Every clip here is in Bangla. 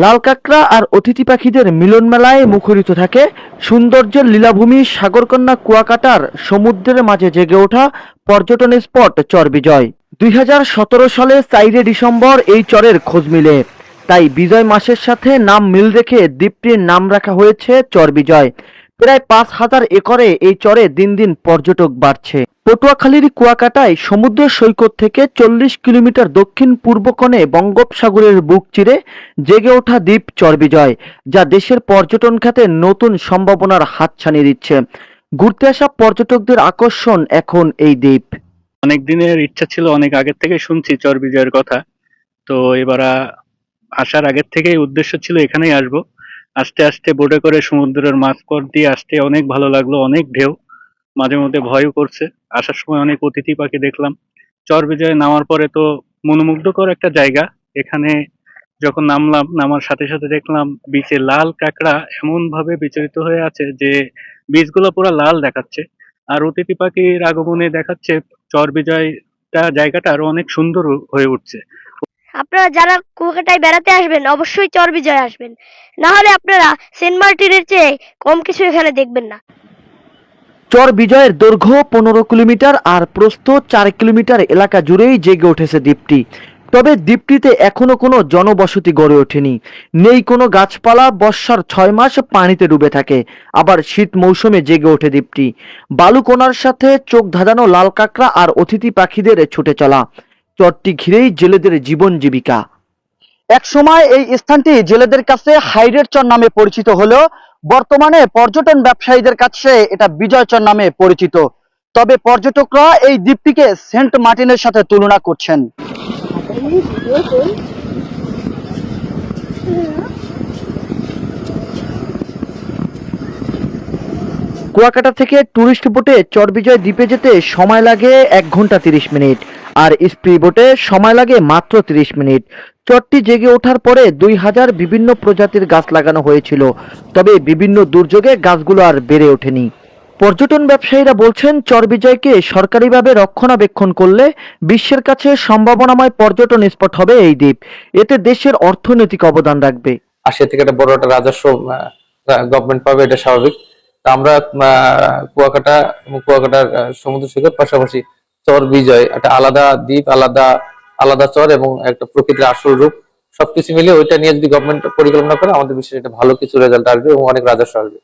লাল কাঁকড়া আর অতিথি পাখিদের মিলন মেলায় মুখরিত থাকে সৌন্দর্যের লীলাভূমি সাগরকন্যা কুয়াকাটার সমুদ্রের মাঝে জেগে ওঠা পর্যটন স্পট চর বিজয়। 2017 সালে 4 ডিসেম্বর এই চরের খোঁজ মিলে, তাই বিজয় মাসের সাথে নাম মিল রেখে দ্বীপটির নাম রাখা হয়েছে চর বিজয়। প্রায় 5,000 একরে এই চরে দিন দিন পর্যটক বাড়ছে। পটুয়াখালীর কুয়াকাটায় সমুদ্র সৈকত থেকে 40 কিলোমিটার দক্ষিণ পূর্ব কোণে বঙ্গোপসাগরের বুক চিরে জেগে ওঠা দ্বীপ চরবিজয়, যা দেশের পর্যটন খাতে নতুন সম্ভাবনার হাতছানি দিচ্ছে। ঘুরতে আসা পর্যটকদের আকর্ষণ এখন এই দ্বীপ। অনেক দিনের ইচ্ছা ছিল, অনেক আগের থেকে শুনছি চর বিজয়ের কথা। তো এবার আসার আগের থেকেই উদ্দেশ্য ছিল এখানেই আসবো। আস্তে আস্তে বোটে করে সমুদ্রের মাঝপথ দিয়ে আসতে অনেক ভালো লাগলো, অনেক ঢেউ, মাঝে মধ্যে ভয়ও করছে। আসার সময় অনেক অতিথি পাখি দেখলাম। চর বিজয়ে নামার পরে তো মনোমুগ্ধকর একটা জায়গা। এখানে যখন নামলাম, নামার সাথে সাথে দেখলাম বিচে লাল কাঁকড়া এমন ভাবে বিচরিত হয়ে আছে যে বীজগুলো পুরো লাল দেখাচ্ছে। আর অতিথি পাখির আগমনে দেখাচ্ছে চর বিজয়টা জায়গাটা আরো অনেক সুন্দর হয়ে উঠছে। আপনারা যারা কুয়াকাটায় বেড়াতে আসবেন অবশ্যই চরবিজয় আসবেন, না হলে আপনারা সেন্ট মার্টিনের চেয়ে কম কিছু এখানে দেখবেন না। চর বিজয়ের দৈর্ঘ্য 15 কিলোমিটার আর প্রস্থ 4 কিলোমিটার এলাকা জুড়েই জেগে উঠেছে দ্বীপটি। তবে দ্বীপটিতে এখনো কোনো জনবসতি গড়ে ওঠেনি, নেই কোনো গাছপালা। বর্ষার 6 মাস পানিতে ডুবে থাকে, আবার শীত মৌসুমে জেগে ওঠে দ্বীপটি। বালুকণার সাথে চোখ ধাঁধানো লাল কাঁকড়া আর অতিথি পাখিদের ছুটে চলা। চরটি ঘিরেই জেলেদের জীবন জীবিকা। একসময় এই স্থানটি জেলেদের কাছে হাইডের চর নামে পরিচিত হলেও বর্তমানে পর্যটন ব্যবসায়ীদের কাছে এটা বিজয় চর নামে পরিচিত। তবে পর্যটকরা এই দ্বীপটিকে সেন্ট মার্টিনের সাথে তুলনা করছেন। কুয়াকাটা থেকে টুরিস্ট বোটে চরবিজয় দ্বীপে যেতে সময় লাগে 1 ঘন্টা 30 মিনিট, আর স্পিড বোটে সময় লাগে মাত্র 30 মিনিট। চরটি জেগে ওঠার পরে 2000 বিভিন্ন প্রজাতির গাছ লাগানো হয়েছিল, তবে বিভিন্ন দুর্যোগে গাছগুলো আর বেড়ে ওঠেনি। পর্যটন ব্যবসায়ীরা বলছেন চরবিজয়কে সরকারিভাবে রক্ষণাবেক্ষণ করলে বিশ্বের কাছে সম্ভাবনাময় পর্যটন স্পট হবে এই দ্বীপ। এতে দেশের অর্থনৈতিক অবদান রাখবে। আসিয়া থেকে একটা বড় একটা রাজস্ব গভর্নমেন্ট পাবে, এটা স্বাভাবিক। তা আমরা কুয়াকাটা এবং কুয়াকাটার সমুদ্র সৈকত পাশাপাশি চর বিজয় একটা আলাদা দ্বীপ, আলাদা আলাদা চর এবং একটা প্রকৃতির আসল রূপ, সবকিছু মিলিয়ে ওইটা নিয়ে যদি গভর্নমেন্ট পরিকল্পনা করে আমাদের বিশ্বের একটা ভালো কিছু রেজাল্ট আসবে এবং অনেক রাজস্ব আসবে।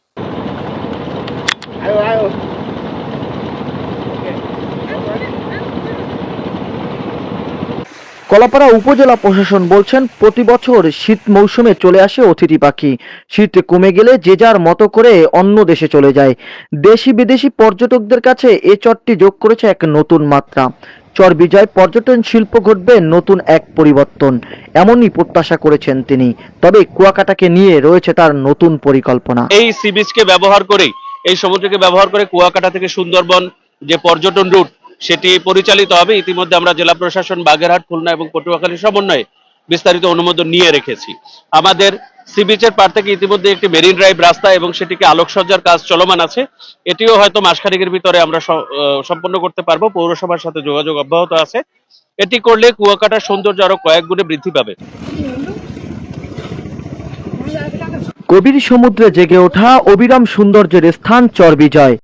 কলাপাড়া উপজেলা প্রশাসন বলছেন প্রতি বছর শীত মৌসুমে চলে আসে অতিথি পাখি। শীত কমে গেলে যে যার মতো করে অন্য দেশে চলে যায়। দেশি বিদেশি পর্যটকদের কাছে এ চরটি যোগ করেছে এক নতুন মাত্রা। চর বিজয় পর্যটন শিল্প ঘটবে নতুন এক পরিবর্তন, এমনই প্রত্যাশা করেছেন তিনি। তবে কুয়াকাটাকে নিয়ে রয়েছে তার নতুন পরিকল্পনা। এই সি বিচকে ব্যবহার করে, এই সমুদ্রকে ব্যবহার করে কুয়াকাটা থেকে সুন্দরবন যে পর্যটন রুট সেটি পরিচালিত হবে। ইতিমধ্যে আমরা জেলা প্রশাসন, বাগেরহাট, খুলনা এবং পটুয়াখালীর সমন্বয়ে বিস্তারিত অনুমোদন নিয়ে রেখেছি। আমাদের সি বিচের পার থেকে ইতিমধ্যে একটি মেরিন ড্রাইভ রাস্তা এবং সেটিকে আলোকসজ্জার কাজ চলমান আছে। এটিও হয়তো মাসখানেকের ভিতরে আমরা সম্পন্ন করতে পারবো। পৌরসভার সাথে যোগাযোগ অব্যাহত আছে। এটি করলে কুয়াকাটার সৌন্দর্য আরো কয়েক গুণে বৃদ্ধি পাবে। গভীর সমুদ্রে জেগে ওঠা অবিরাম সৌন্দর্যের স্থান চর বিজয়।